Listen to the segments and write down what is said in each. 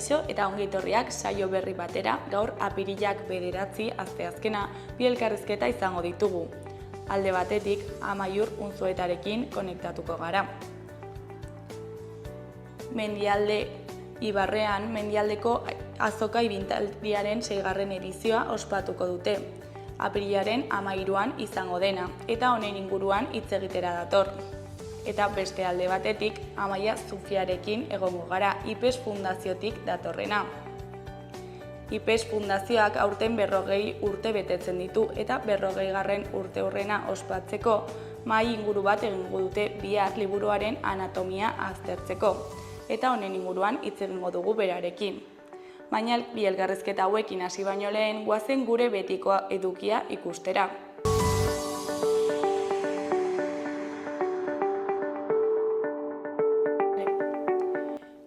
Kaixo eta ongi etorriak saio berri batera, gaur apirilak 9 asteazkena bi elkarrizketa izango ditugu. Alde batetik, Amaiur Unzuetarekin konektatuko gara. Mendialde Ibarrean, Mendialdeko azoka ibintaldiaren 6. edizioa ospatuko dute. Apirilaren 13an izango dena, eta honen inguruan hitz egitera dator. Eta beste alde batetik, Amaia Zufiarekin egongo gara, IPES Fundaziotik datorrena. IPES Fundazioak aurten 40 urte betetzen ditu eta 40. urteurrena ospatzeko mahai inguru bat egingo dute bihar liburuaren anatomia aztertzeko. Eta honen inguruan hitz egingo dugu berarekin. Baina bi elkarrizketa hauekin hasi baino lehen goazen gure betiko edukia ikustera.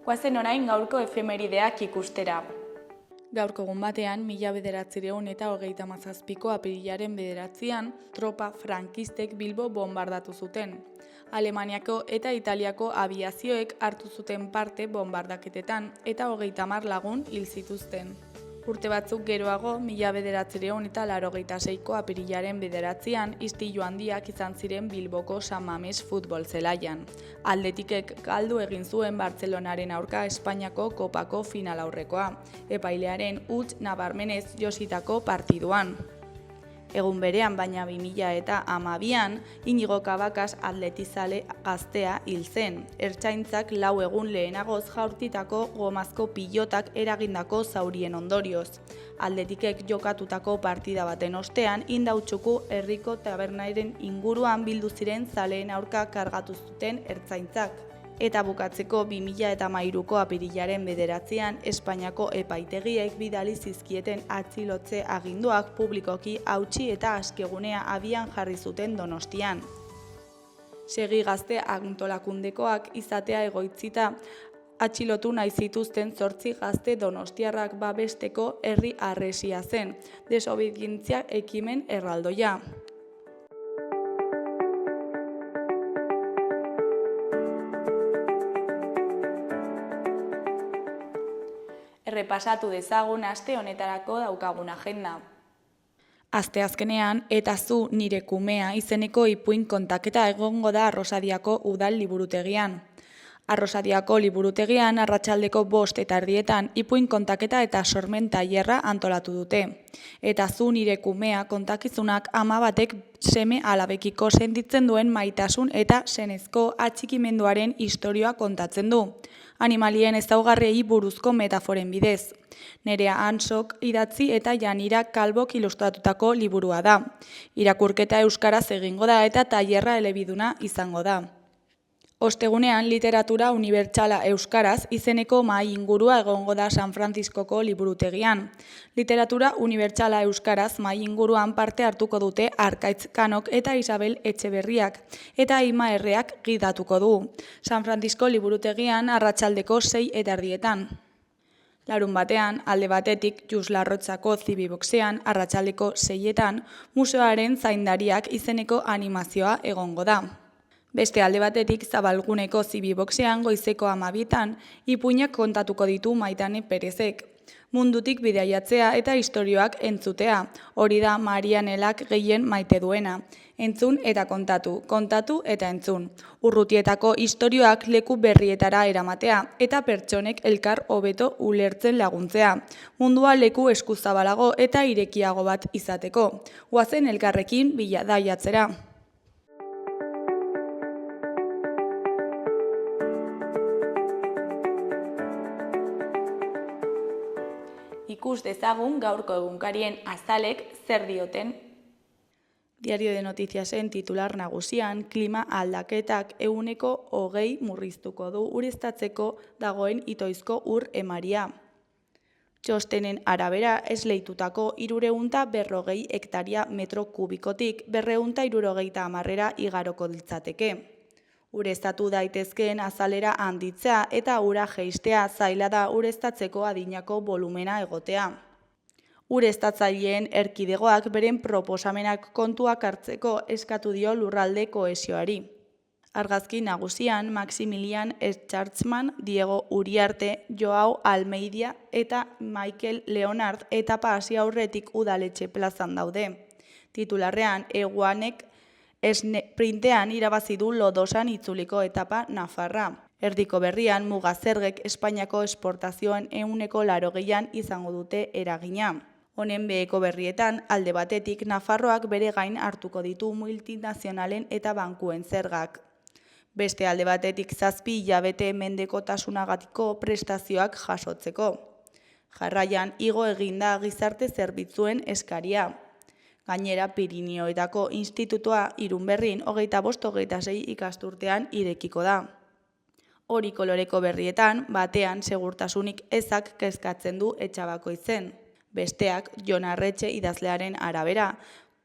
Goazen orain gaurko efemerideak ikustera. Gaurko egun batean, 1937ko apirilaren 9an, tropa frankistek Bilbo bombardatu zuten. Alemaniako eta Italiako abiazioek hartu zuten parte bombardaketetan eta 30 lagun hil zituzten. Urte batzuk geroago, 1986ko apirilaren 9an, istilu handiak izan ziren Bilboko San Mames futbol zelaian. Atletikek galdu egin zuen Bartzelonaren aurka Espainiako kopako final aurrekoa, epailearen huts nabarmenez jositako partiduan. Egun berean, baina 2012an, Inigo Cabacas atletizale gaztea hil zen. Ertzaintzak 4 egun lehenagoz jaurtitako gomazko pilotak eragindako zaurien ondorioz. Atletikek jokatutako partida baten ostean, Indautxuko herriko tabernaren inguruan bildu ziren zaleen aurka kargatu zuten ertzaintzak. Eta bukatzeko 2013ko apirilaren 9an Espainiako epaitegiek bidali zizkieten atxilotze aginduak publikoki hautsi eta askegunea abian jarri zuten Donostian. Segi gazte antolakundekoak izatea egoitzita atxilotu nahi zituzten 8 gazte donostiarrak babesteko herri harresia zen, desobedientzia ekimen erraldoia. Errepasatu dezagun aste honetarako daukagun agenda. Asteazkenean eta zu nire kumea izeneko ipuin kontaketa egongo da Arrosadiako udal liburutegian. Arrosadiako liburutegian arratsaldeko 5:30 ipuin kontaketa eta sormen tailerra antolatu dute. Eta zu nire kumea kontakizunak ama batek seme alabekiko sentitzen duen maitasun eta senezko atxikimenduaren istorioa kontatzen du. Animalien ezaugarriei buruzko metaforen bidez. Nerea Hansok idatzi eta Janira Kalbok ilustratutako liburua da. Irakurketa euskaraz egingo da eta tailerra elebiduna izango da. Ostegunean literatura unibertsala euskaraz izeneko mahai ingurua egongo da San Frantziskoko liburutegian. Literatura unibertsala euskaraz mahai inguruan parte hartuko dute Arkaitz Kanok eta Isabel Etxeberriak eta Ima Erreak gidatuko du. San Frantzisko liburutegian arratsaldeko 6:30. Larun batean, alde batetik Jus Larrotzako Zibiboxean arratsaldeko 6etan museoaren zaindariak izeneko animazioa egongo da. Beste alde batetik Zabalguneko Zibiboxean goizeko 12etan ipuinak kontatuko ditu Maitane Perezek. Mundutik bidaiatzea eta istorioak entzutea, hori da Marianelak gehien maite duena. Entzun eta kontatu, kontatu eta entzun. Urrutietako istorioak leku berrietara eramatea eta pertsonek elkar hobeto ulertzen laguntzea. Mundua leku eskuzabalago eta irekiago bat izateko. Goazen elkarrekin bidaiatzera. Ikus dezagun gaurko egunkarien azalek zer dioten. Diario de Notiziasen titular nagusian, klima aldaketak 20% murriztuko du ureztatzeko dagoen itoizko ur emaria. Txostenen arabera esleitutako 340 hektaria metro kubikotik 270 igaroko litzateke. Ureztatu daitezkeen azalera handitzea eta ura jeistea zaila da ureztatzeko adinako volumena egotea. Ureztatzaileen erkidegoak beren proposamenak kontuak hartzeko eskatu dio lurralde kohesioari. Argazki nagusian Maximilian Schwarzman, Diego Uriarte, Joao Almeida eta Michael Leonard etapa hasi aurretik udaletxe plazan daude. Titularrean, Eguanek esprintean irabazi du Lodosan itzuliko etapa Nafarra. Erdiko berrian, Mugazergek Espainiako esportazioen 80%an izango dute eragina. Honen beheko berrietan, alde batetik, Nafarroak bere gain hartuko ditu multinazionalen eta bankuen zergak. Beste alde batetik 7 hilabete mendekotasunagatik prestazioak jasotzeko. Jarraian, igo eginda gizarte zerbitzuen eskaria. Gainera, Pirinioetako Institutua Irunberrin 25-26 ikasturtean irekiko da. Hori koloreko berrietan, batean segurtasunik ezak kezkatzen du Etxabakoitzen. Besteak, Jon Arretxe idazlearen arabera,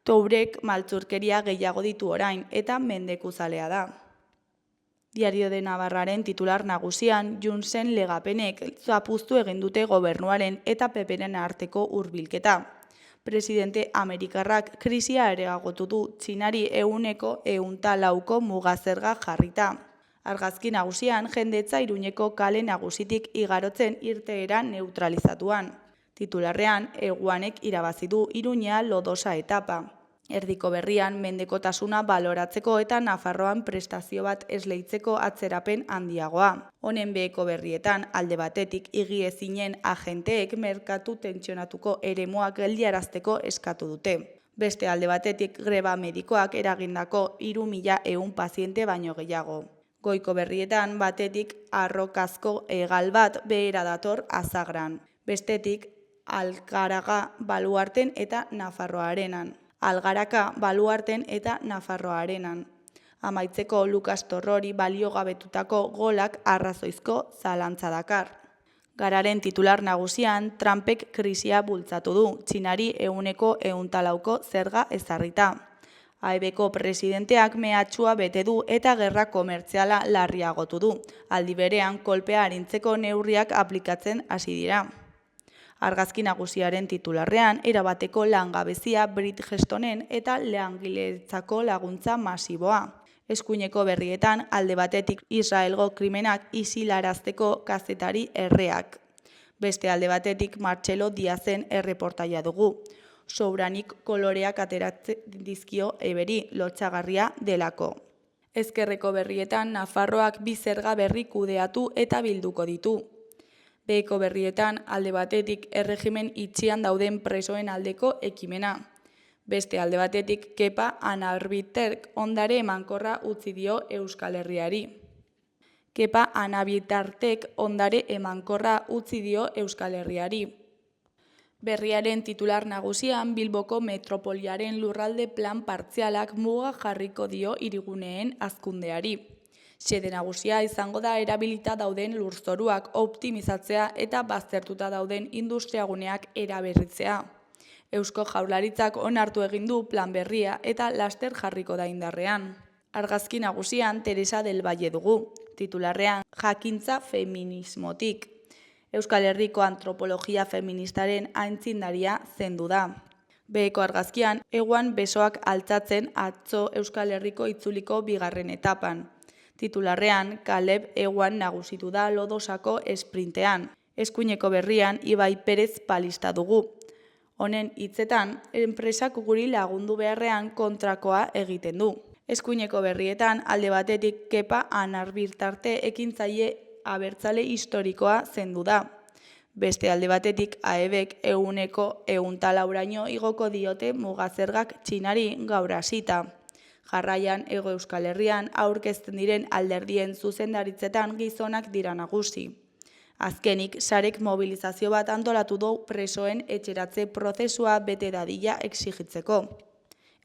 Tourek maltzurkeria gehiago ditu orain eta mendekuzalea da. Diario de Navarraren titular nagusian, Junsen legapenek zapuztu egin dute gobernuaren eta PPren arteko hurbilketa. Presidente Amerikarrak krisia areagotu du Txinari 104 mugazerga jarrita. Argazki nagusian, jendetza Iruñeko kale nagusitik igarotzen irteera neutralizatuan. Titularrean, Eguanek irabazi du Iruña Lodosa etapa. Erdiko berrian, mendekotasuna baloratzeko eta Nafarroan prestazio bat esleitzeko atzerapen handiagoa. Honen beheko berrietan, alde batetik igiezinen agenteek merkatu tentsionatuko eremuak geldiarazteko eskatu dute. Beste alde batetik, greba medikoak eragindako 3.100 paziente baino gehiago. Goiko berrietan, batetik arrokazko hegal bat behera dator Azagran. Bestetik, Algaraga baluarten eta Nafarroarenan. Algaraka baluarten eta Nafarroarenan. Amaitzeko Lukas Torrori baliogabetutako golak arrazoizko zalantza dakar. Gararen titular nagusian, Trumpek krisia bultzatu du, Txinari 104 zerga ezarrita. AEBko presidenteak mehatxua bete du eta gerra komertziala larriagotu du. Aldi berean, kolpea arintzeko neurriak aplikatzen hasi dira. Argazki nagusiaren titularrean, erabateko langabezia Bridgestonen eta langiletzako laguntza masiboa. Eskuineko berrietan, alde batetik Israelgo krimenak isilarazteko kazetari erreak. Beste alde batetik Martxelo Diazen erreportaia dugu. Souranik koloreak ateratzen dizkio eberi lotsagarria delako. Ezkerreko berrietan, Nafarroak 2 zerga berri kudeatu eta bilduko ditu. Beheko berrietan, alde batetik erregimen itxian dauden presoen aldeko ekimena. Beste alde batetik, Kepa Anabitartek ondare emankorra utzi dio Euskal Herriari. Kepa Anabitartek ondare emankorra utzi dio Euskal Herriari. Berriaren titular nagusian, Bilboko metropoliaren lurralde plan partzialak muga jarriko dio hiriguneen hazkundeari. Xede nagusia izango da erabilita dauden lurzoruak optimizatzea eta baztertuta dauden industriaguneak eraberritzea. Eusko Jaurlaritzak onartu egin du plan berria eta laster jarriko da indarrean. Argazki nagusian Teresa del Valle dugu, titularrean jakintza feminismotik. Euskal Herriko antropologia feministaren aitzindaria zendu da. Beheko argazkian, Eguan besoak altzatzen atzo Euskal Herriko itzuliko 2. etapan. Titularrean, Kaleb Eguan nagusitu da Lodosako esprintean. Eskuineko berrian, Ibai Perez palista dugu. Honen hitzetan, enpresak guri lagundu beharrean kontrakoa egiten du. Eskuineko berrietan, alde batetik Kepa Anabitartek ekintzaile abertzale historikoa zendu da. Beste alde batetik, AEBek 104 igoko diote mugazergak Txinari gaur hasita. Jarraian, Hego Euskal Herrian aurkezten diren alderdien zuzendaritzetan gizonak dira nagusi. Azkenik, sarek mobilizazio bat antolatu du presoen etxeratze prozesua bete dadila exigitzeko.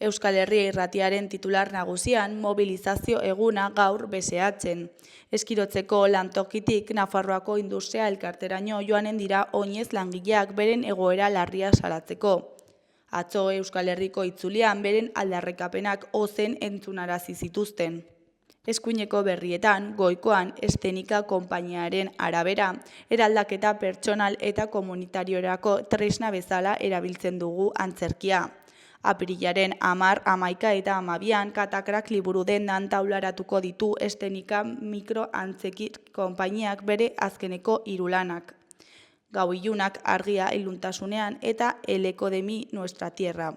Euskal Herria Irratiaren titular nagusian mobilizazio eguna gaur beseatzen. Eskirotzeko lantokitik Nafarroako industria elkarteraino joanen dira oinez langileak beren egoera larria salatzeko. Atzo Euskal Herriko itzulian beren aldarrekapenak ozen entzunarazi zituzten. Eskuineko berrietan, Goikoan Estenika konpainiaren arabera, eraldaketa pertsonal eta komunitariorako tresna bezala erabiltzen dugu antzerkia. Apirilaren 10, 11 eta 12an Katakrak liburu dendan taularatuko ditu Estenika mikroantzeki konpainiak bere azkeneko 3 lanak. Gau ilunak argia iluntasunean eta El eco de mi nuestra tierra.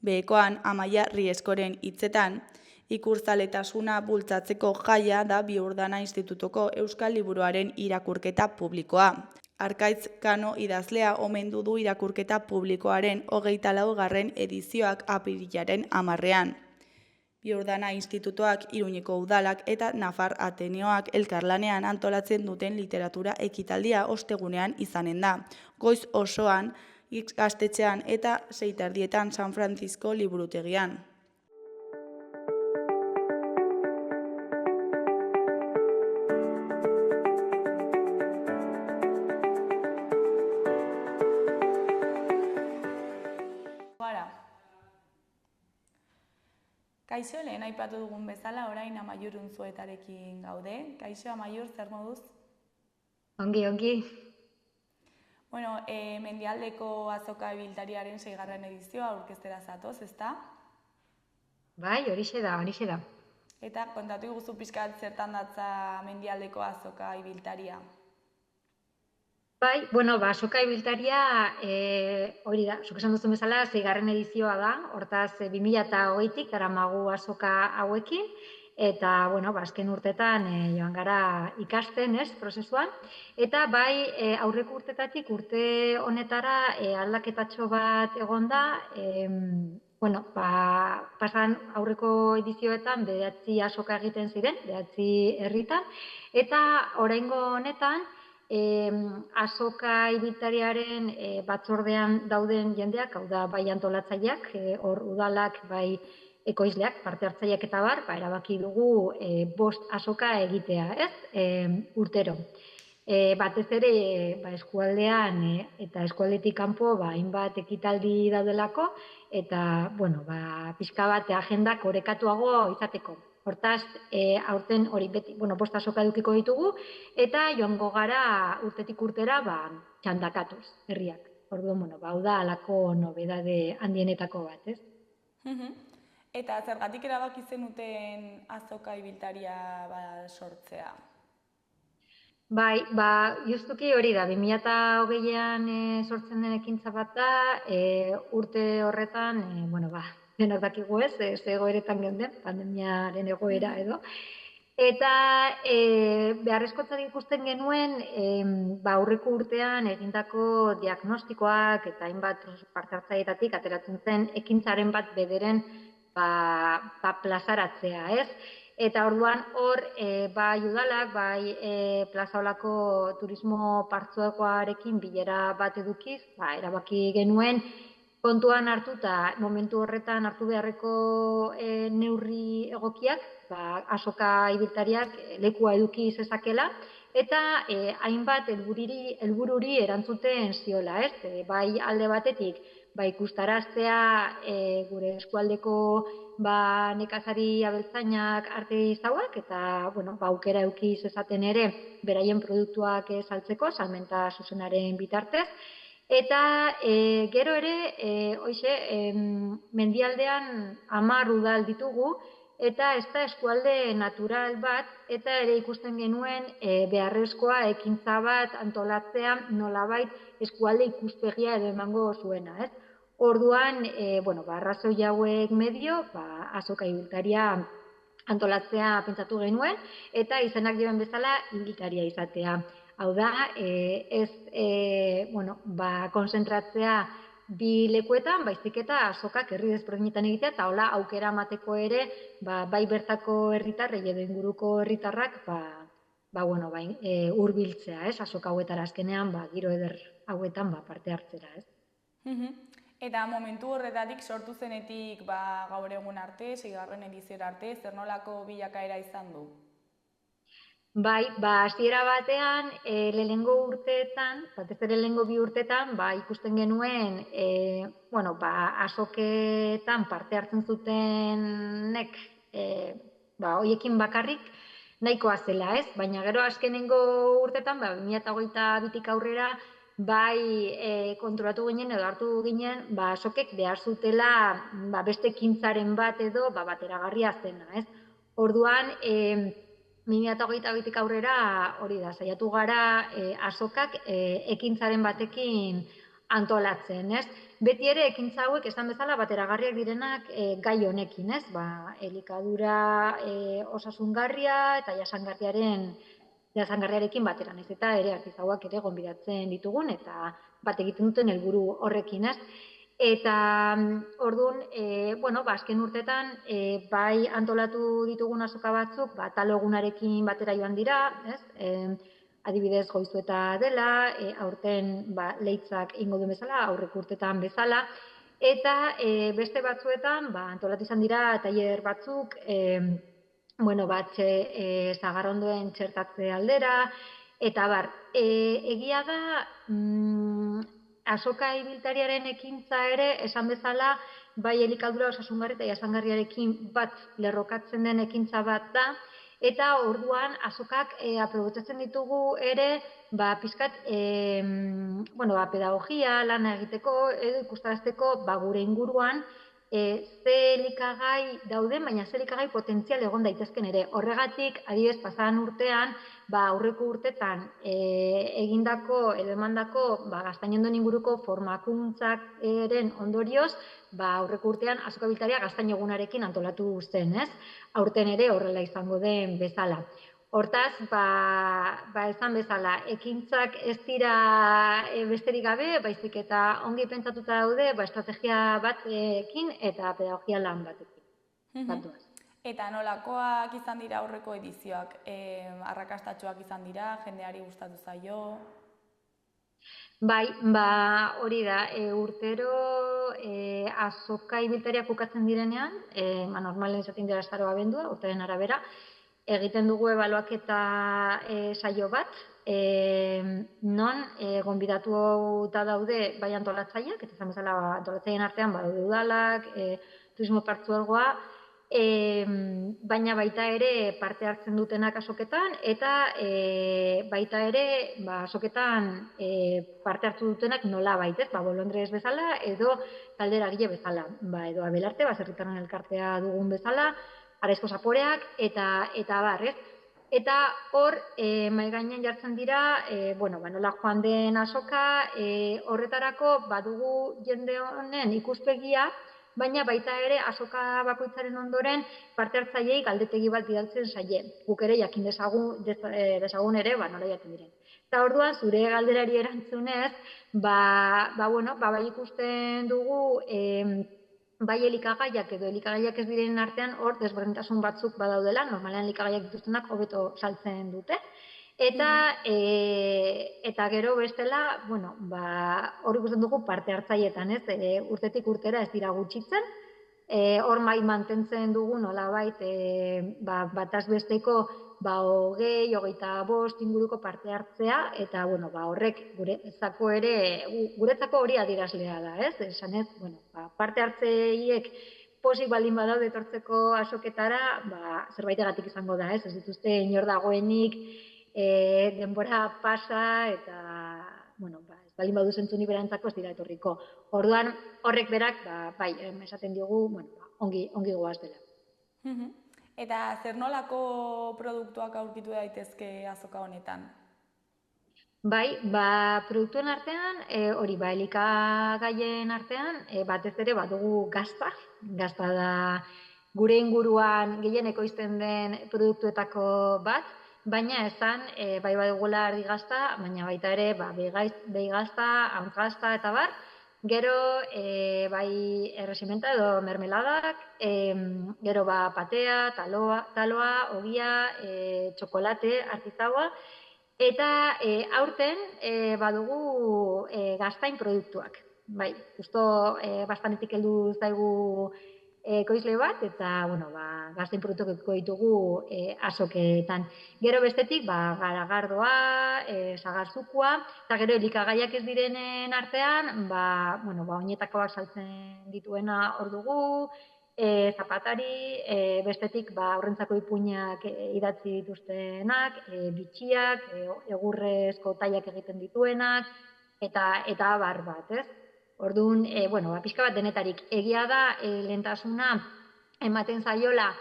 Behekoan Amaia Rieskoren hitzetan, ikurzaletasuna bultzatzeko jaia da Biurdana Institutuko Euskal Liburuaren irakurketa publikoa. Arkaitz Kano idazlea omendu du irakurketa publikoaren 24. edizioak apirilaren 10ean. Biurdana Institutuak, Iruñeko Udalak eta Nafar Ateneoak elkarlanean antolatzen duten literatura ekitaldia ostegunean izanen da. Goiz osoan, gaztetxean eta 6:30 San Francisco liburutegian. Kaixo, lehen aipatu dugun bezala, orain Amaiur Unzuetarekin gaude. Kaixo, Amaiur, zer moduz? Ongi. Bueno, Mendialdeko azoka ibiltariaren 6. edizioa aurkeztera zatoz, ezta? Bai, horixe da. Eta kontatu iguzu pixkat zertan datza Mendialdeko azoka ibiltaria. Bai, azoka ibiltaria, hori da, zuk esan duzun bezala, 6. edizioa da, hortaz 2020tik daramagu azoka hauekin, eta, azken urtetan joan gara ikasten, prozesuan, eta bai, aurreko urtetatik urte honetara aldaketatxo bat egon da, pasan aurreko edizioetan 9 azoka egiten ziren, 9 herritan, eta oraingo honetan, azoka ibiltariaren batzordean dauden jendeak, hau da bai antolatzaileak, hor udalak, bai ekoizleak, parte hartzaileak eta bar, erabaki dugu 5 azoka egitea, urtero. Batez ere eskualdean eta eskualdetik kanpo hainbat ekitaldi daudelako eta pixka bat agendak orekatuago izateko. Hortaz, aurten hori beti, 5 azoka edukiko ditugu eta joango gara urtetik urtera txandakatuz herriak. Orduan, hau da halako nobedade handienetako bat, ez? Eta zergatik erabaki zenuten azoka ibiltaria sortzea? Bai, justuki hori da, 2020an sortzen den ekintza bat da, urte horretan, denok dakigu ez, egoeretan geunden, pandemiaren egoera edo. Eta beharrezkotzat ikusten genuen, aurreko urtean egindako diagnostikoak eta hainbat parte hartzaileetatik ateratzen zen ekintzaren bat bederen plazaratzea, ez? Eta orduan hor, bai udalak, bai plazaolako turismo partzuergoarekin bilera bat edukiz, erabaki genuen kontuan hartuta momentu horretan hartu beharreko neurri egokiak, azoka ibiltariak lekua eduki zezakela, eta hainbat helbururi erantzuten ziola, ez? Bai alde batetik, ikustaraztea gure eskualdeko nekazari abeltzainak arte izauak, eta aukera eduki zezaten ere beraien produktuak saltzeko, salmenta zuzenaren bitartez. Eta gero ere, mendialdean 10 udal ditugu, eta ez da eskualde natural bat, eta ere ikusten genuen beharrezkoa ekintza bat antolatzea nolabait eskualde ikuspegia edo emango zuena, ez? Orduan, arrazoi hauek medio, azoka ibiltaria antolatzea pentsatu genuen, eta izenak dioen bezala ibiltaria izatea. Hau da, konzentratzea bi lekuetan, baizik eta azokak herri desberdinetan egitea, eta hola aukera emateko ere, bai bertako herritarrei edo inguruko herritarrak, hurbiltzea, ez? Azoka hauetara azkenean, giro eder hauetan parte hartzera, ez? Eta momentu horretatik sortu zenetik gaur egun arte, 6. ediziora arte, zer nolako bilakaera izan du? Bai, hasiera batean, lehenengo urteetan, batez ere lehenengo 2 urteetan, ikusten genuen, azoketan parte hartzen zutenek, hoiekin bakarrik nahikoa zela, ez? Baina gero azkenengo urteetan, 2022tik aurrera, bai kontrolatu ginen edo hartu ginen, azokek behar zutela beste ekintzaren bat edo bateragarria zena, ez? Orduan, 2022tik aurrera hori da, saiatu gara azokak ekintzaren batekin antolatzen, ez? Beti ere ekintza hauek esan bezala bateragarriak direnak gai honekin, ez? Elikadura osasungarria eta jasangarriarekin batera, naiz eta ere artisauak ere gonbidatzen ditugun eta bat egiten duten helburu horrekin, ez? Eta orduan, azken urtetan bai antolatu ditugun azoka batzuk, talo egunarekin batera joan dira, ez? Adibidez Goizueta dela, aurten Leitzak ingo duen bezala, aurreko urtetan bezala, eta beste batzuetan antolatu izan dira tailer batzuk, zagarrondoen txertatze aldera, eta egia da, azoka ibiltariaren ekintza ere, esan bezala, bai elikadura osasungarri eta jasangarriarekin bat lerrokatzen den ekintza bat da, eta orduan azokak aprobetxatzen ditugu ere, pizkat, pedagogia, lana egiteko, edo ikustarazteko, gure inguruan, ze elikagai dauden, baina ze elikagai potentzial egon daitezken ere. Horregatik, adibidez, pasadan urtean, aurreko urtetan egindako edo emandako gaztainondoen inguruko formakuntzaren ondorioz, aurreko urtean azoka ibiltaria gaztain egunarekin antolatu zen, ez? Aurten ere horrela izango den bezala. Hortaz, esan bezala, ekintzak ez dira besterik gabe, baizik eta ongi pentsatuta daude, estrategia batekin eta pedagogia lan batekin. Eta nolakoak izan dira aurreko edizioak? Arrakastatsuak izan dira, jendeari gustatu zaio? Bai, hori da, urtero azoka ibiltariak bukatzen direnean, normalen izaten dira azaroa abendua, urteren arabera, egiten dugu ebaluaketa saio bat, non gonbidatuta daude bai antolatzaileak, eta izan bezala antolatzaileen artean badaude udalak, turismo partzuergoa, baina baita ere parte hartzen dutenak azoketan, eta baita ere azoketan parte hartu dutenak nola baitez, bolondrez bezala, edo talderagile bezala, edo Abelarte, baserritarren elkartea dugun bezala, Araizko Zaporeak, eta barrez. Eta hor, mahai gainean jartzen dira, nola joan den azoka, horretarako badugu jende honen ikuspegia, baina baita ere azoka bakoitzaren ondoren parte hartzaileei galdetegi bat bidaltzen zaie. Guk ere jakin dezagun ere, nola jaten diren. Eta orduan, zure galderari erantzunez, bai ikusten dugu, bai elikagaiak edo elikagaiak ez direnen artean hor desberdintasun batzuk badaudela, normalean elikagaiak dituztenak hobeto saltzen dute. Eta gero bestela, hor ikusten dugu parte hartzailetan, ez? Urtetik urtera ez dira gutxitzen, hor mai mantentzen dugu nolabait bataz besteko 20-25 inguruko parte hartzea, eta horrek guretzako hori adierazlea da, ez? Esanez, parte hartzaileek pozik baldin badaude etortzeko azoketara, zerbaitegatik izango da, ez? Ez dituzte inor dagoenik, denbora pasa, eta ez baldin badu zentzunik berantzako ez dira etorriko. Orduan, horrek berak, esaten diogu, ongi goaz dela. Eta zer nolako produktuak aurkitu daitezke azoka honetan? Bai, produktuen artean, elikagaien artean, batez ere badugu gazta. Gazta da gure inguruan gehien ekoizten den produktuetako bat, baina esan, bai badugula ardi gazta, baina baita ere, behi gazta, antz gazta eta bar, gero, bai erresimenta edo mermeladak, gero patea, taloa, ogia, txokolate, artizaua, eta aurten badugu gaztain produktuak. Bai, justo bastanetik heldu zaigu ekoizle bat, eta gaztain produktuak ditugu azoketan. Gero bestetik, garagardoa, sagarzukua, eta gero elikagaiak ez direnen artean, oinetakoak saltzen dituena hor dugu, zapatari, bestetik aurrentzako ipuinak idatzi dituztenak, bitxiak, egurrezko tailak egiten dituenak, eta abar bat, ez? Orduan, bueno, pixka bat denetarik. Egia da, lehentasuna ematen zaiola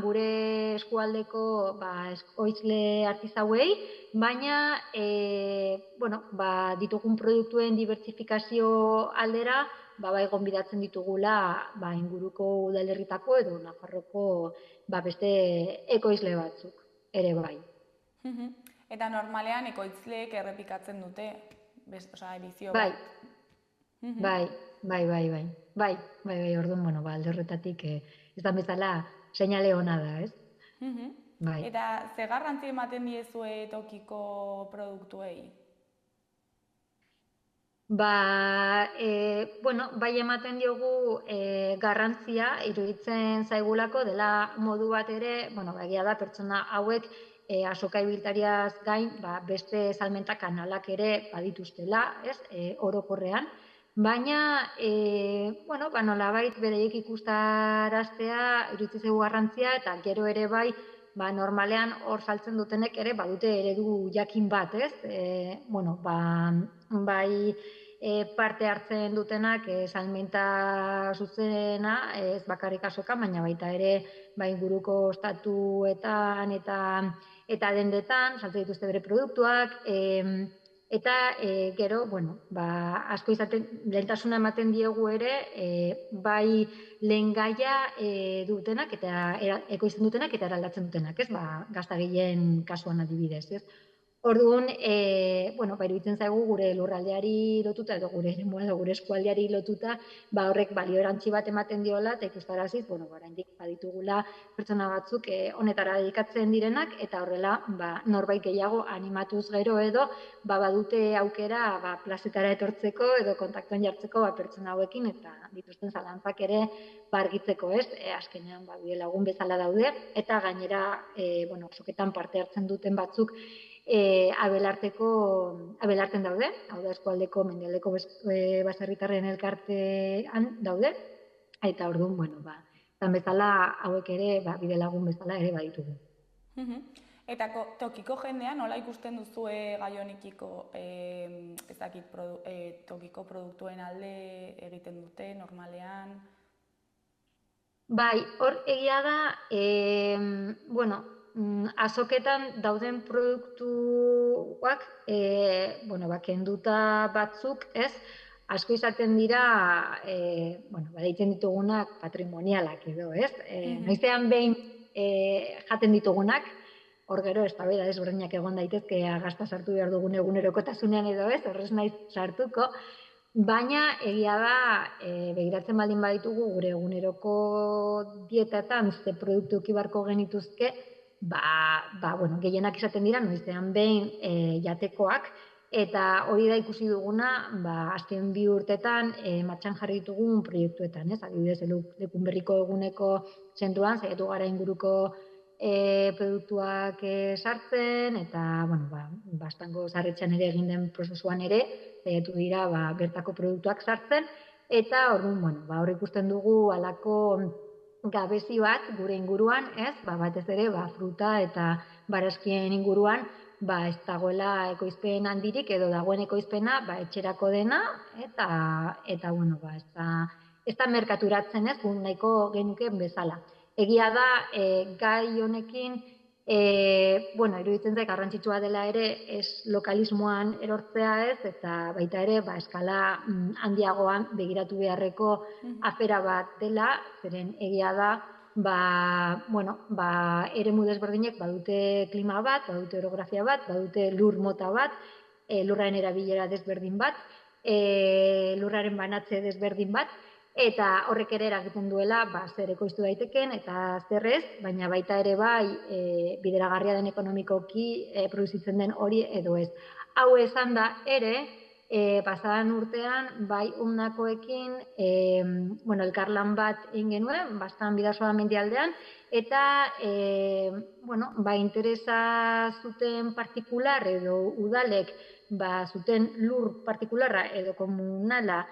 gure eskualdeko ekoizle artizauei, baina bueno, ditugun produktuen dibertsifikazio aldera, bai gonbidatzen ditugula inguruko udalerritako edo Nafarroko beste ekoizle batzuk ere bai. Eta normalean ekoizleek errepikatzen dute, edizio bat. Bai, orduan, bueno, alde horretatik ez da bezala seinale ona da, ez? Bai. Eta ze garrantzi ematen diezue tokiko produktuei? Bueno, bai ematen diogu garrantzia iruditzen zaigulako dela modu bat ere, bueno, egia da pertsona hauek azoka ibiltariaz gain, beste salmenta kanalak ere badituztela, ez, orokorrean, baina, bueno, nolabait beraiek ikustaraztea iruditzen zaigu garrantzia, eta gero ere bai, normalean hor saltzen dutenek ere badute eredu jakin bat, ez? Bueno, bai parte hartzen dutenak salmenta zuzena, ez bakarrik azoka, baina baita ere inguruko ostatuetan eta dendetan, saltzen dituzte bere produktuak, eta gero, bueno, asko lehentasuna ematen diegu ere, bai lehen gaia dutenak eta ekoizten dutenak eta eraldatzen dutenak, ez? Gaztagileen kasuan adibidez, ez? Orduan, bueno, iruditzen zaigu gure lurraldeari lotuta edo gure eskualdeari lotuta, horrek balio erantzi bat ematen diola eta ikustaraziz, bueno, oraindik baditugula pertsona batzuk honetara dedikatzen direnak eta horrela, norbait gehiago animatuz gero edo, badute aukera plazetara etortzeko edo kontaktuan jartzeko pertsona hauekin eta dituzten zalantzak ere argitzeko, ez? Azkenean, bide lagun bezala daude eta gainera, bueno, soketan parte hartzen duten batzuk abelarten daude, hau da eskualdeko mendialdeko baserritarren elkartean daude, eta orduan, bueno, zan bezala hauek ere, bide lagun bezala ere baditugu. Eta tokiko jendea nola ikusten duzue gai honikiko tokiko produktuen alde egiten dute normalean? Bai, hor egia da, bueno, azoketan dauden produktuak, bueno, kenduta batzuk, ez? Asko izaten dira, bueno, deitzen ditugunak patrimonialak edo, ez? Noizean behin jaten ditugunak, hor gero eztabaida desberdinak egon daitezke gazta sartu behar dugun egunerokotasunean edo ez, horrez naiz sartuko, baina egia da, begiratzen baldin baditugu gure eguneroko dietatan ze produktu barko genituzke, bueno, gehienak izaten dira, noizean behin jatekoak, eta hori da ikusi duguna, azken 2 urtetan martxan jarri ditugun proiektuetan, ez? Adibidez, Lekunberriko eguneko zentroan, saiatu gara inguruko produktuak sartzen, eta, bueno, bastango zarretxan ere egin den prozesuan ere, saiatu dira bertako produktuak sartzen, eta orduan, bueno, hor ikusten dugu halako gabezi bat gure inguruan, ez? Batez ere, fruta eta barazkien inguruan, ez dagoela ekoizpen handirik edo dagoen ekoizpena etxerako dena eta bueno, ez da merkaturatzen, ez? Nahiko genuken bezala. Egia da, gai honekin, bueno, iruditzen zait garrantzitsua dela ere ez lokalismoan erortzea, ez? Eta baita ere, eskala handiagoan begiratu beharreko afera bat dela, zeren egia da, bueno, eremu desberdinek badute klima bat, badute orografia bat, badute lur mota bat, lurraren erabilera desberdin bat, lurraren banatze desberdin bat, eta horrek ere eragiten duela zer ekoiztu daiteken eta zer ez, baina baita ere bideragarria den ekonomikoki produzitzen den hori edo ez. Hau esan da ere, pasadan urtean, UNAKOekin, bueno, elkarlan bat egin genuen, bastan Bidasoa mendialdean, eta, bueno, interesa zuten partikular edo udalek, zuten lur partikularra edo komunala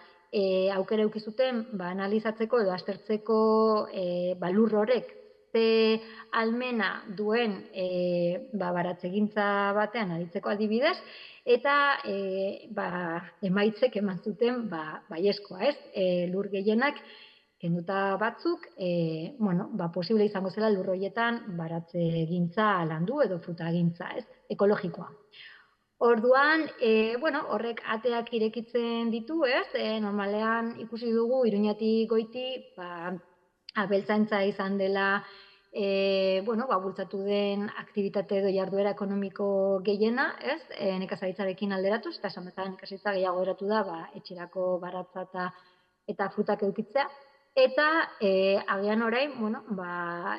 aukera eduki zuten analizatzeko edo aztertzeko lur horrek ze almena duen baratzegintza batean aritzeko adibidez, eta emaitzek eman zuten baiezkoa, ez? Lur gehienak kenduta batzuk, posible izango zela lur horietan baratzegintza landu edo frutagintza, ez? Ekologikoa. Orduan, horrek ateak irekitzen ditu, ez? Normalean ikusi dugu Iruñatik goiti, abeltzaintza izan dela bultzatu den aktibitate edo jarduera ekonomiko gehiena, ez? Nekazaritzarekin alderatuz, eta esan bezala nekazaritza gehiago eratu da, etxerako baratza eta frutak edukitzea. Eta agian orain,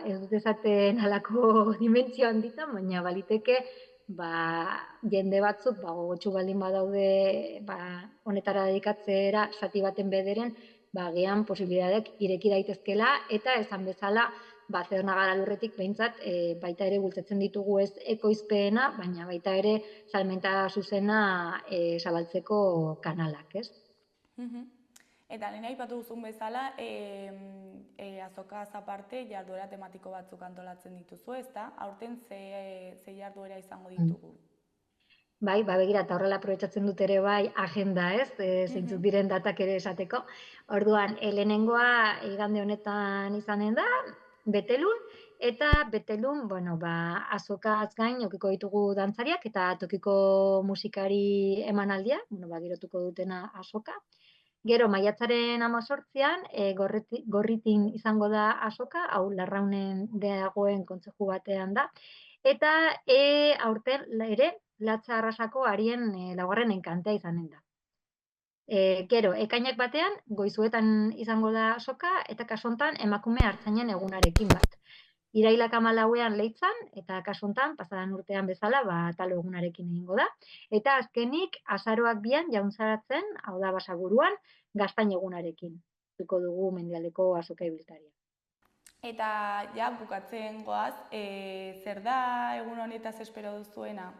ez dut esaten halako dimentsio handitan, baina baliteke jende batzuk gogotsu baldin badaude honetara dedikatzera zati baten bederen, agian posibilitateak ireki daitezkela, eta esan bezala zer nagara lurretik behintzat baita ere bultzatzen ditugu ez ekoizpena, baina baita ere salmenta zuzena zabaltzeko kanalak, ez? Eta lehen aipatu duzun bezala, azokaz aparte jarduera tematiko batzuk antolatzen dituzu, ezta? Aurten ze jarduera izango ditugu? Bai, begira, eta horrela aprobetxatzen dut ere agenda, ez? Zeintzuk diren datak ere esateko. Orduan, lehenengoa igande honetan izanen da, betelun, eta betelun, azokaz gain edukiko ditugu dantzariak eta tokiko musikari emanaldia, girotuko dutena azoka. Gero, maiatzaren 18an, Gorritin izango da azoka, hau Larraunen dagoen kontzeju batean da, eta aurten ere, Latza Arrasako Arien laugarren enkantea izanen da. Gero, ekainak batean, Goizuetan izango da azoka, eta kasu hontan emakume artzainen egunarekin bat. Irailak 14ean Leitzan, eta kasu hontan pasadan urtean bezala, talo egunarekin egingo da. Eta azkenik, azaroak 2an Jaunzaratzen, hau da Basaburuan, Gaztain egunarekin. Zuko dugu mendialdeko azoka ibiltaria. Eta ja, bukatzen goaz, zer da egun honetaz espero duzuena?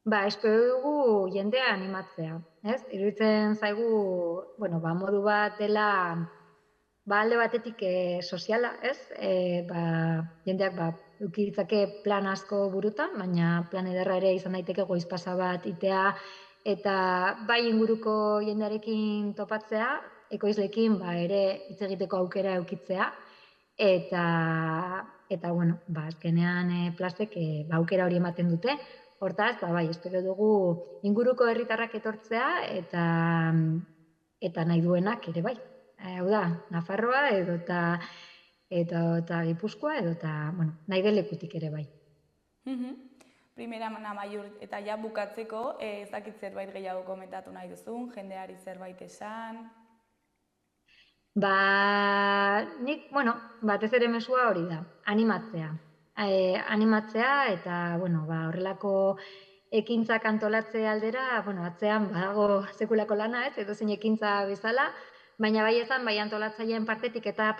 Espero dugu jendea animatzea, ez? Iruditzen zaigu, modu bat dela, alde batetik soziala, ez? Jendeak eduki ditzake plan asko burutan, baina plan ederra ere izan daiteke goiz pasa bat itea, eta bai inguruko jendearekin topatzea, ekoizlekin ere hitz egiteko aukera edukitzea, eta azkenean plazek aukera hori ematen dute. Hortaz, espero dugu inguruko herritarrak etortzea eta nahi duenak ere bai. Hau da, Nafarroa eta Gipuzkoa eta nahi den lekutik ere bai. Primera Amaiur, eta ja bukatzeko, ezakit zerbait gehiago komentatu nahi duzun, jendeari zerbait esan? Nik, batez ere mesua hori da, animatzea. Animatzea eta, horrelako ekintzak antolatze aldera, atzean badago sekulako lana, ez, edozein ekintza bezala, baina bai esan, bai antolatzaileen partetik eta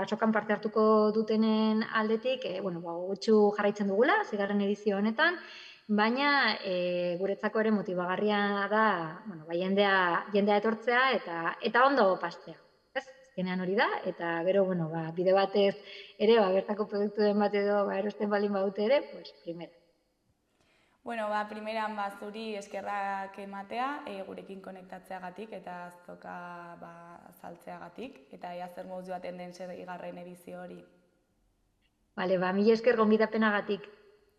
azokan parte hartuko dutenen aldetik, gutxu jarraitzen dugula, 6. edizio honetan, baina guretzako ere motibagarria da, jendea etortzea eta ondo pastea. Azkenean hori da, eta gero, bide batez ere, bertako produktuen bat edo erosten baldin badute ere, primera. Primeran zuri eskerrak ematea, gurekin konektatzeagatik eta azoka saltzeagatik, eta ea zer moduz joaten den 6. edizio hori. Mila esker gonbidapenagatik.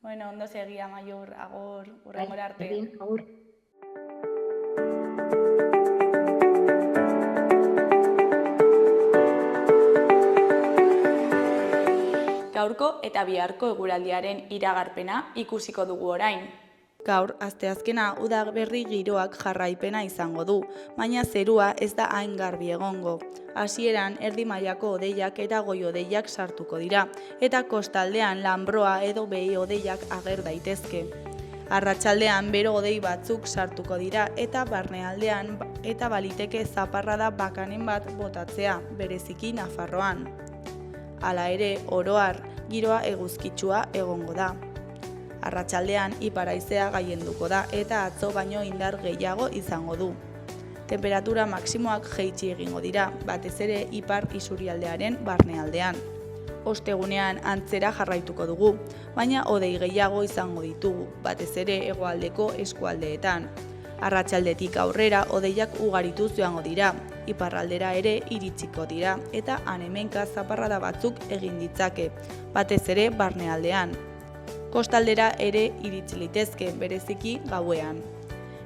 Ondo segi, Amaiur, agur, hurrengora arte. Agur. Gaurko eta biharko eguraldiaren iragarpena ikusiko dugu orain. Gaur, asteazkena udaberri giroak jarraipena izango du, baina zerua ez da hain garbi egongo. Hasieran erdi mailako hodeiak eta goi hodeiak sartuko dira, eta kostaldean lanbroa edo behi hodeiak ager daitezke. Arratsaldean bero hodei batzuk sartuko dira eta barnealdean eta baliteke zaparrada bakanen bat botatzea, bereziki Nafarroan. Hala ere, oro har, giroa eguzkitsua egongo da. Arratsaldean ipar haizea gailenduko da eta atzo baino indar gehiago izango du. Temperatura maksimoak jaitsi egingo dira, batez ere ipar isurialdearen barnealdean. Ostegunean antzera jarraituko dugu, baina hodei gehiago izango ditugu, batez ere hegoaldeko eskualdeetan. Arratsaldetik aurrera hodeiak ugarituz joango dira, iparraldera ere iritsiko dira eta han-hemenka zaparrada batzuk egin ditzake, batez ere barnealdean. Kostaldera ere iritsi litezke, bereziki gauean.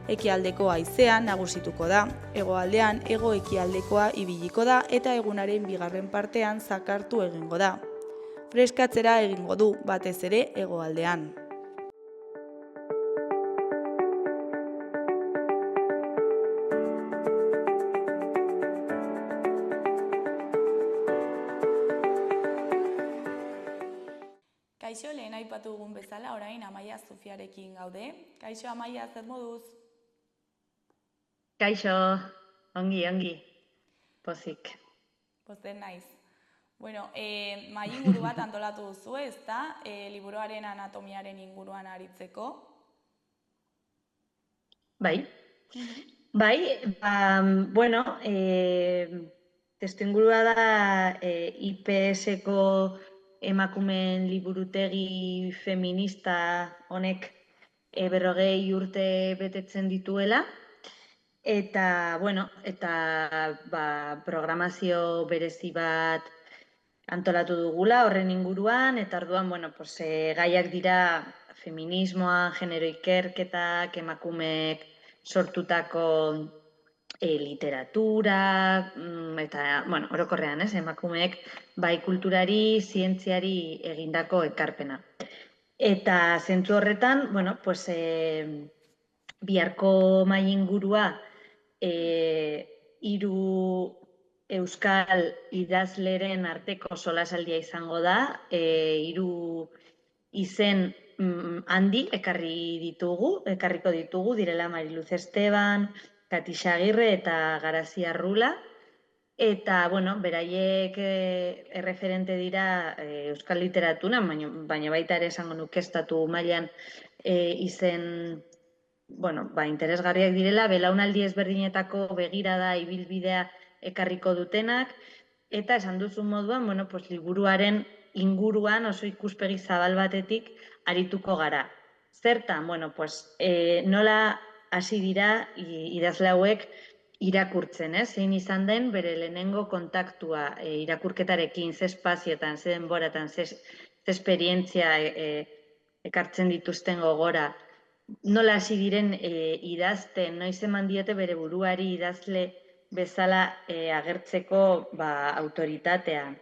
Ekialdeko haizea nagusituko da, hegoaldean hego-ekialdekoa ibiliko da eta egunaren bigarren partean zakartu egingo da. Freskatzera egingo du, batez ere hegoaldean. Kaixo, lehen aipatu dugun bezala, orain Amaia Zufiarekin gaude. Kaixo, Amaia, zer moduz? Kaixo, ongi, pozik. Pozen naiz. Bueno, mahai inguru bat antolatu duzu, ezta? Liburuaren anatomiaren inguruan aritzeko. Bai, bueno, testuingurua da IPS-ko emakumeen liburutegi feminista honek 40 urte betetzen dituela. Eta, bueno, programazio berezi bat antolatu dugula horren inguruan, eta orduan, bueno, gaiak dira feminismoa, genero ikerketak, emakumeek sortutako literatura, eta, bueno, orokorrean, emakumeek bai kulturari, zientziari egindako ekarpena. Eta zentzu horretan, bueno, biharko mahai ingurua hiru euskal idazleren arteko solasaldia izango da, hiru izen handi ekarriko ditugu, direla Mariluz Esteban, Katix Agirre eta Garazi Arrula. Eta, bueno, beraiek erreferente dira euskal literaturan, baina baita ere esango nuke estatu mailan izen interesgarriak direla, belaunaldi ezberdinetako begirada ibilbidea ekarriko dutenak, eta esan duzun moduan, liburuaren inguruan oso ikuspegi zabal batetik arituko gara. Zertan, nola hasi dira idazle hauek irakurtzen, zein izan den bere lehenengo kontaktua irakurketarekin, ze espazioetan, ze denboratan, ze esperientzia ekartzen dituzten gogora, nola hasi diren idazten, noiz eman diote bere buruari idazle bezala agertzeko autoritatea.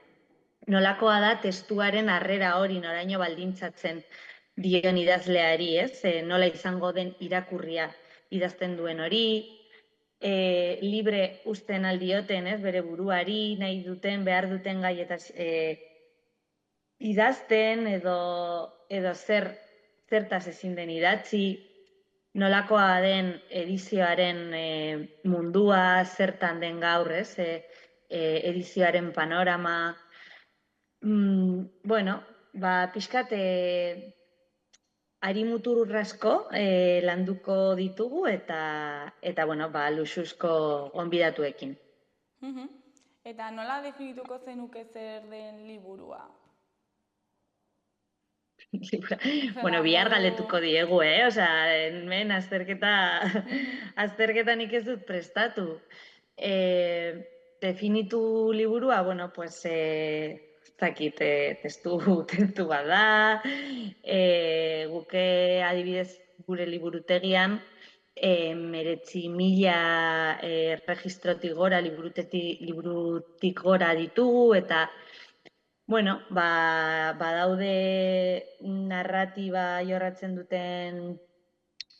Nolakoa da testuaren harrera hori noraino baldintzatzen dion idazleari, nola izango den irakurria idazten duen hori, libre uzten aldioten, bere buruari, nahi duten, behar duten gaietaz idazten edo zertaz ezin den idatzi, nolakoa den edizioaren mundua, zertan den gaur, edizioaren panorama. Pixkat hari muturrasko landuko ditugu eta luxuzko gonbidatuekin. Eta nola definituko zenuke zer den liburua? Bihar galetuko diegu, hemen azterketa nik ez dut prestatu. Definitu liburua, zakit, testu bat da, guke adibidez gure liburutegian 19.000 erregistrotik gora, liburutik gora ditugu, eta badaude narratiba jorratzen duten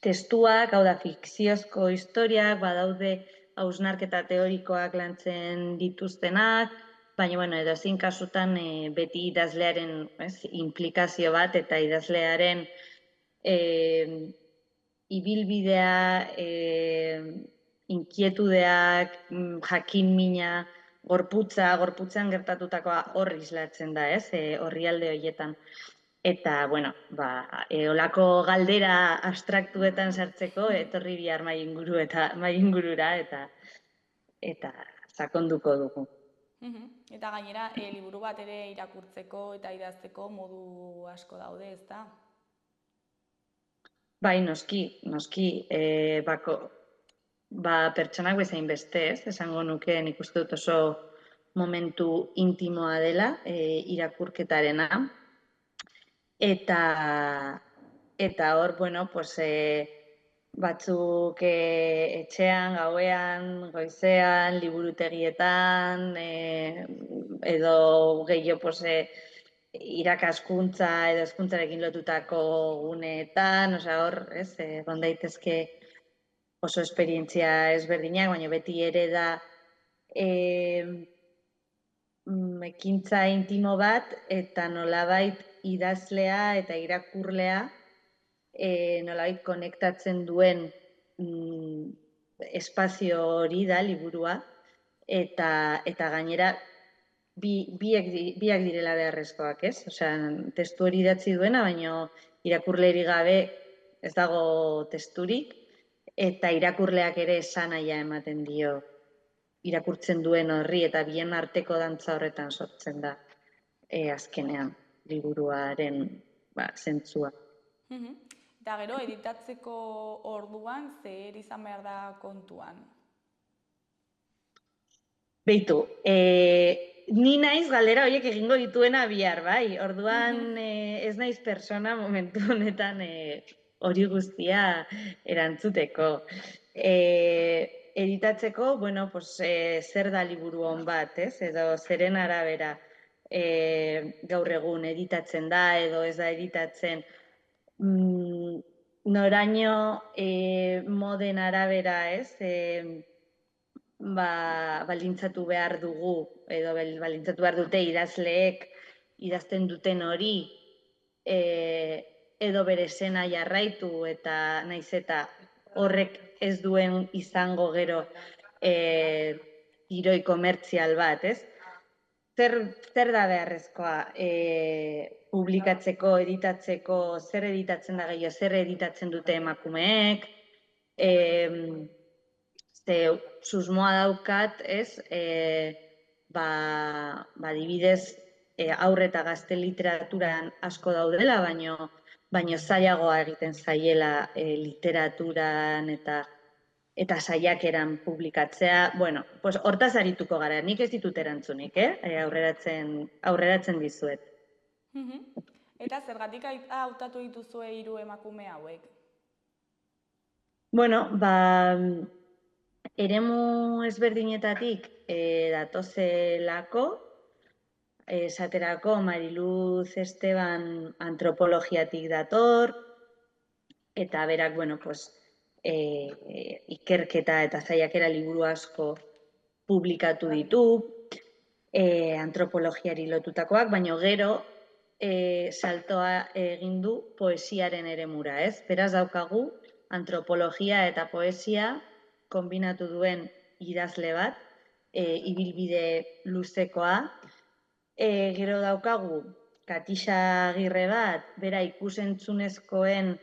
testuak, hau da fikziozko historiak, badaude hausnarketa teorikoak lantzen dituztenak, baina edozein kasutan beti idazlearen implikazio bat eta idazlearen ibilbidea, inkietudeak, jakin-mina, gorputzan gertatutakoa hor islatzen da, orrialde horietan. Eta, olako galdera abstraktuetan sartzeko, etorri bihar mahai ingurura, eta eta sakonduko dugu. Eta gainera, liburu bat ere irakurtzeko eta idazteko modu asko daude, ezta? Bai, noski, pertsonak bezain beste, ez? Esango nuke nik uste dut oso momentu intimoa dela irakurketarena. Eta hor, bueno, pues, batzuk etxean, gauean, goizean, liburutegietan, edo gehiago pues, irakaskuntza edo hezkuntzarekin lotutako guneetan, hor, ez, egon daitezke oso esperientzia ezberdinak, baina beti ere da ekintza intimo bat, eta nolabait idazlea eta irakurlea nolabait konektatzen duen espazio hori da liburua, eta gainera biak direla beharrezkoak, ez? Osea, testu hori idatzi duena, baina irakurleri gabe ez dago testurik, eta irakurleak ere esanahia ematen dio irakurtzen duen horri, eta bien arteko dantza horretan sortzen da azkenean liburuaren zentzua. Eta gero, editatzeko orduan, zer izan behar da kontuan? Beitu, ni naiz galdera horiek egingo dituena bihar, bai? Orduan ez naiz persona momentu honetan hori guztia erantzuteko. Editatzeko, bueno, pues, zer da liburu on bat, ez? Edo zeren arabera gaur egun editatzen da edo ez da editatzen. Noraino moden arabera, ez? Baldintzatu behar dugu, edo baldintzatu behar dute idazleek idazten duten hori, edo bere zena jarraitu, eta naiz eta horrek ez duen izango gero tiroi komertzial bat, ez? Zer da beharrezkoa publikatzeko, editatzeko, zer editatzen da gehiago, zer editatzen dute emakumeek, susmoa daukat, ez, adibidez, aurre eta gazte literaturan asko daudela, baino zailagoa egiten zaiela literaturan eta saiakeran publikatzea. Bueno, pues hortaz arituko gara, nik ez ditut erantzunik, aurreratzen dizuet. Eta zergatik hautatu dituzue 3 emakume hauek? Bueno, eremu ezberdinetatik datozelako, esaterako Mariluz Esteban antropologiatik dator, eta berak, bueno, pues, ikerketa eta saiakera liburu asko publikatu ditu, antropologiari lotutakoak, baina gero saltoa egin du poesiaren eremura, ez? Beraz daukagu antropologia eta poesia konbinatu duen idazle bat, ibilbide luzekoa. Gero daukagu Katixa Agirre bat, bera ikusentzunezkoen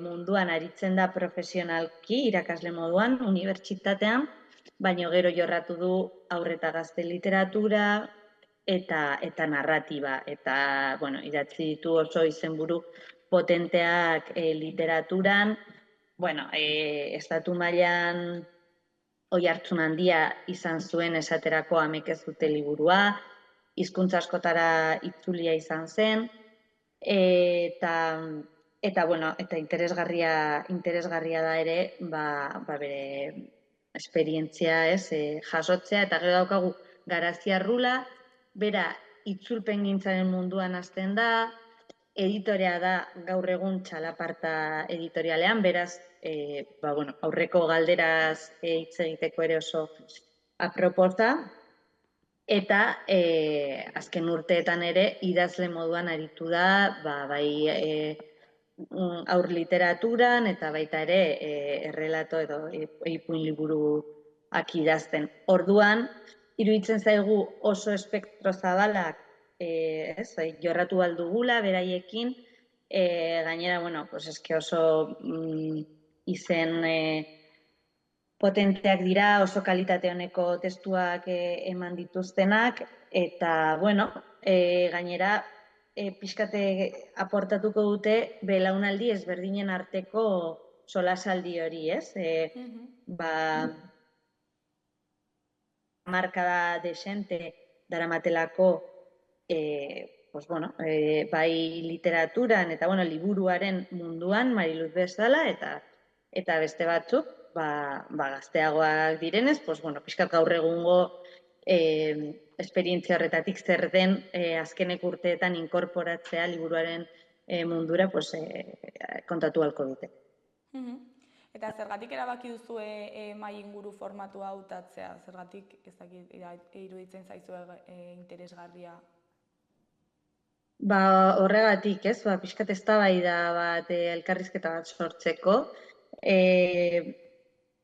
munduan aritzen da profesionalki, irakasle moduan, unibertsitatean, baina gero jorratu du haur eta gazte literatura eta narratiba. Eta, bueno, idatzi ditu oso izenburu potenteak literaturan, bueno, estatu mailan oihartzun handia izan zuen esaterako Amek ez dute liburua, hizkuntza askotara itzulia izan zen, eta bueno, eta interesgarria da ere, bere esperientzia, ez, jasotzea, eta gero daukagu Garazia Rula, bera itzulpengintzaren munduan hasten da, editorea da gaur egun Txalaparta editorialean, beraz, aurreko galderaz hitz egiteko ere oso aproposa, eta azken urteetan ere idazle moduan aritu da, bai haur literaturan, eta baita ere errelato edo ipuin liburuak idazten. Orduan, iruditzen zaigu oso espektro zabalak jorratu aldugula beraiekin, gainera, bueno, pues eske oso izen potenteak dira, oso kalitate honeko testuak eman dituztenak, eta, bueno, gainera, pixkate aportatuko dute belaunaldi ezberdinen arteko solasaldi hori, ez? Ba, markada desente daramatelako pues bueno, bai literaturan eta bueno, liburuaren munduan Mariluz bezala eta beste batzuk gazteagoak direnez, pues bueno, pixkat gaur egungo esperientzia horretatik zer den azkenek urteetan inkorporatzea liburuaren mundura pues, kontatu halko dute. Eta zergatik erabaki duzu mai inguru formatua hautatzea? Zergatik iruditzen zaizu interesgarria? Horregatik, ez? Pixkat eztabaida bat, elkarrizketa bat sortzeko.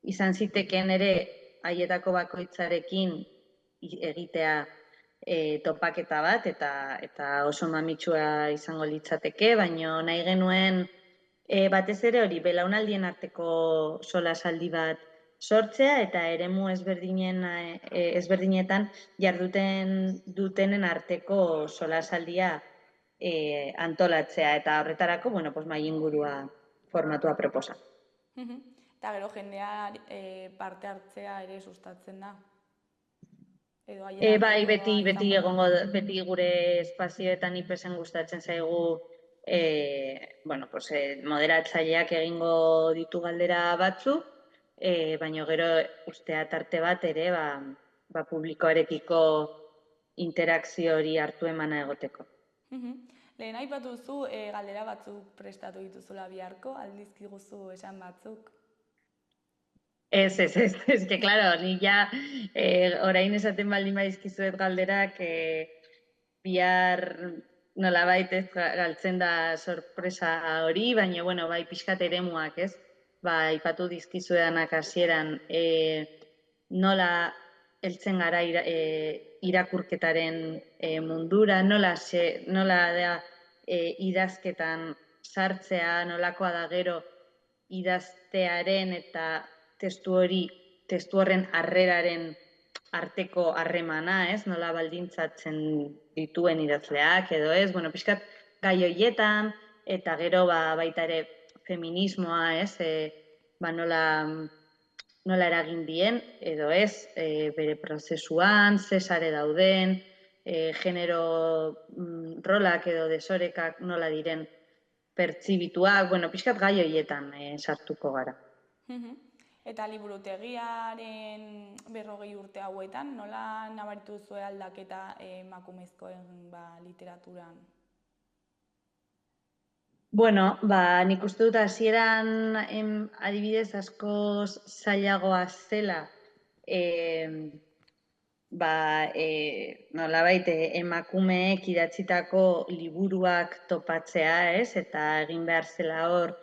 Izan zitekeen ere haietako bakoitzarekin egitea topaketa bat eta oso mamitsua izango litzateke, baina nahi genuen batez ere hori belaunaldien arteko solasaldi bat sortzea eta eremu ezberdinetan jarduten dutenen arteko solasaldia antolatzea eta horretarako, bueno, pues mai ingurua formatua proposa. Eta gero jendea parte hartzea ere sustatzen da? Bai, beti egongo, beti gure espazioetan ipesen gustatzen zaigu bueno, pues, moderatzaileak egingo ditu galdera batzuk, baina gero ustea tarte bat ere publikoarekiko interakzio hori hartu emana egoteko. Lehen aipatu duzu galdera batzuk prestatu dituzula biharko, aldizkiguzu esan batzuk? Ez, que claro, ni ja orain esaten baldin badizkizuet galderak bihar nolabait ez galtzen da sorpresa hori, baina bueno, bai pixkat eremuak, ez? Aipatu dizkizuedanak hasieran nola heltzen gara irakurketaren mundura, nola da idazketan sartzea, nolakoa da gero idaztearen eta testu horren harreraren arteko harremana, ez? Nola baldintzatzen dituen idazleak edo ez, bueno, pixkat gai horietan, eta gero baita ere feminismoa, ez? Nola eragin dien, edo ez, bere prozesuan, zesare dauden, genero rolak edo desorekak nola diren pertsibituak, bueno, pixkat gai horietan sartuko gara. Eta liburutegiaren 40 urte hauetan, nola nabaritu zuen aldaketa emakumezkoen literaturan? Bueno, nik uste dut hasieran adibidez askoz zailagoa zela nolabait emakumeek idatzitako liburuak topatzea, ez? Eta egin behar zela hor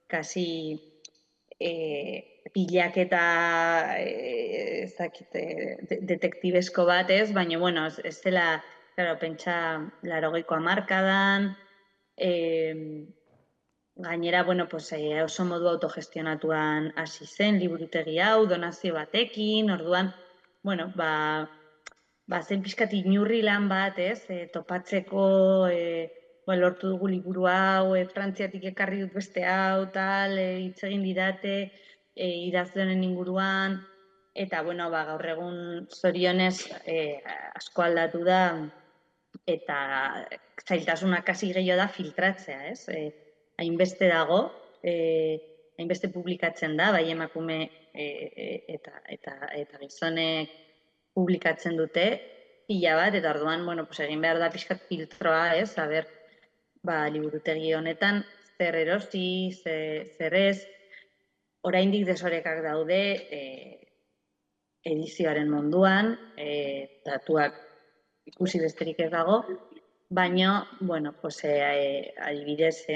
kasi pilaketa detektibesko bat, ez? Baina, bueno, ez zela, claro, pentsa 80ko hamarkadan, gainera, bueno, pues, oso modu autogestionatuan hasi zen liburutegi hau, donazio batekin, orduan, bueno, zen pixkat inurri lan bat, ez, topatzeko, lortu dugu liburu hau, Frantziatik ekarri dut beste hau, tal, hitz egin didate, idazle honen inguruan, eta, bueno, gaur egun zorionez asko aldatu da, eta zailtasuna kasi gehiago da filtratzea, ez? Hainbeste dago, hainbeste publikatzen da, bai emakume eta gizonek publikatzen dute, pila bat, eta orduan, bueno, pues egin behar da pixkat filtroa, ez? Liburutegi honetan, zer erosi, zer ez, oraindik desorekak daude edizioaren munduan, datuak ikusi besterik ez dago, baina, bueno, pues, adibidez,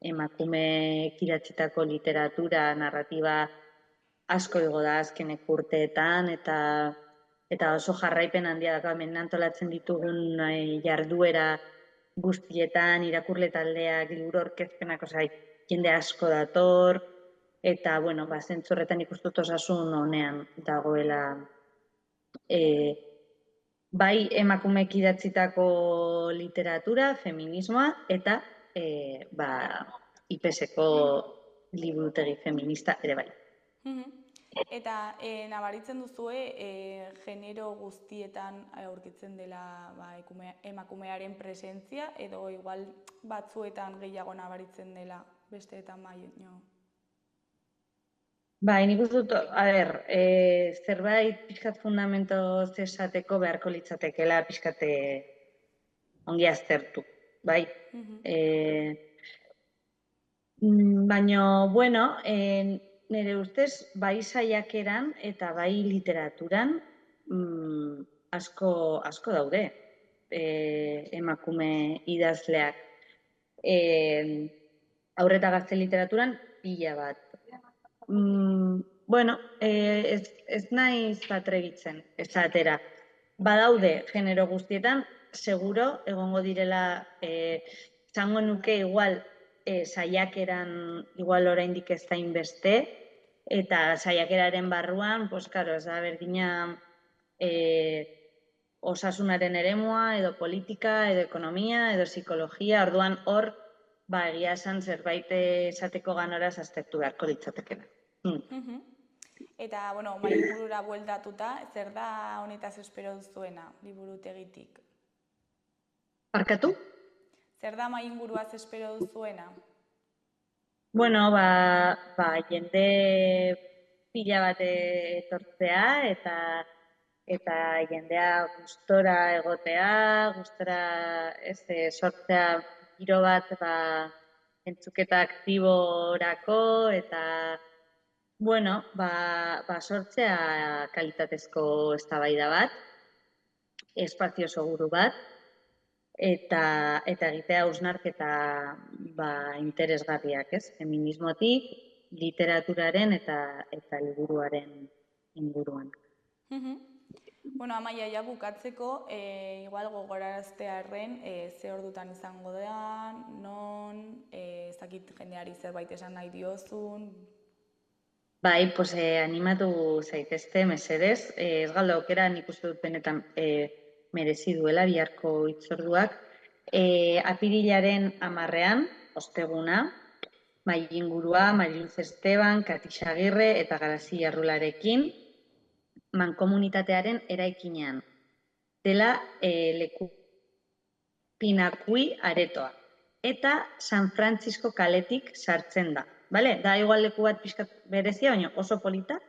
emakumeek idatzitako literatura, narratiba asko igo da azkenek urteetan, eta oso jarraipen handia da, hemen antolatzen ditugun jarduera guztietan, irakurle taldeak, liburu aurkezpenak, jende asko dator, eta, bueno, zentzu horretan ikustut osasun honean dagoela bai emakumeek idatzitako literatura, feminismoa, eta IPSeko liburutegi feminista ere bai. Eta nabaritzen duzue, genero guztietan aurkitzen dela emakumearen presentzia, edo igual batzuetan gehiago nabaritzen dela besteetan baino? Nik uste dut, zerbait pixkat fundamentoz esateko beharko litzatekela pixkat ongi aztertu, bai? Baina, bueno, nire ustez, bai saiakeran eta bai literaturan asko daude emakume idazleak. Haur eta gazte literaturan pila bat. Bueno, ez naiz atrebitzen esatera. Badaude genero guztietan, seguro egongo direla, zango nuke igual saiakeran igual oraindik ez da inbeste, eta saiakeraren barruan, pues claro, ez da berdina osasunaren eremua, edo politika, edo ekonomia, edo psikologia, orduan hor, egia esan zerbait esateko ganoraz aztertu beharko litzatekela. Eta, bueno, liburura bueltatuta, zer da honetaz espero duzuena, liburutegitik? Barkatu? Zer da inguruaz espero duzuena? Bueno, jende pila bat etortzea eta jendea gustora egotea, gustora sortzea giro bat entzuketa aktiborako eta bueno, sortzea kalitatezko eztabaida bat, espazio seguru bat, eta egitea hausnarketa interesgarriak, ez? Feminismotik, literaturaren eta liburuaren inguruan. Bueno, Amaia, ja bukatzeko, igual gogoraraztearren, ze ordutan izango da, non, ezakit jendeari zerbait esan nahi diozun. Bai, pues animatu zaitezte, mesedez, ez galdo aukera nik uste dut benetan merezi duela biharko hitzorduak. Apirilaren 10ean, osteguna, mahai ingurua, Mariluz Esteban, Katix Agirre eta Garazi Arrularekin, mankomunitatearen eraikinean. Dela leku Pinakui aretoa. Eta San Francisco kaletik sartzen da. Da igual leku bat pixkat berezia, baina oso polita,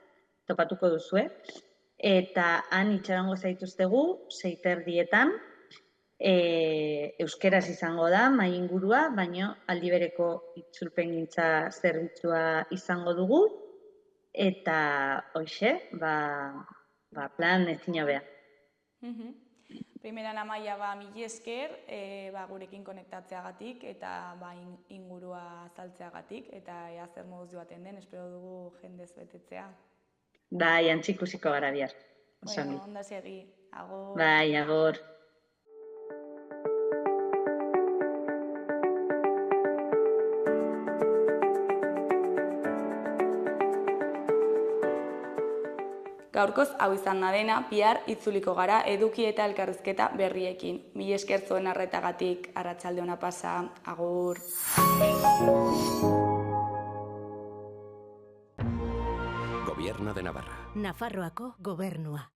topatuko duzue. Eta han itxarongo zaituztegu, 6:30, euskeraz izango da, mahai ingurua, baina aldi bereko itzulpengintza zerbitzua izango dugu. Eta hoxe, plan ezin hobea. Primeran, Amaia, mila esker, gurekin konektatzeagatik eta ingurua azaltzeagatik, eta ea zer moduz joaten den, espero dugu jendez betetzea. Bai, antxikusiko gara bihar. Bueno, ondo segi, agor. Bai, agor. Gaurkoz hau izan da dena, bihar itzuliko gara eduki eta elkarrizketa berriekin. Mila esker zuen arretagatik, arratsalde ona pasa, agur. Gobierno de Navarra. Nafarroako gobernua.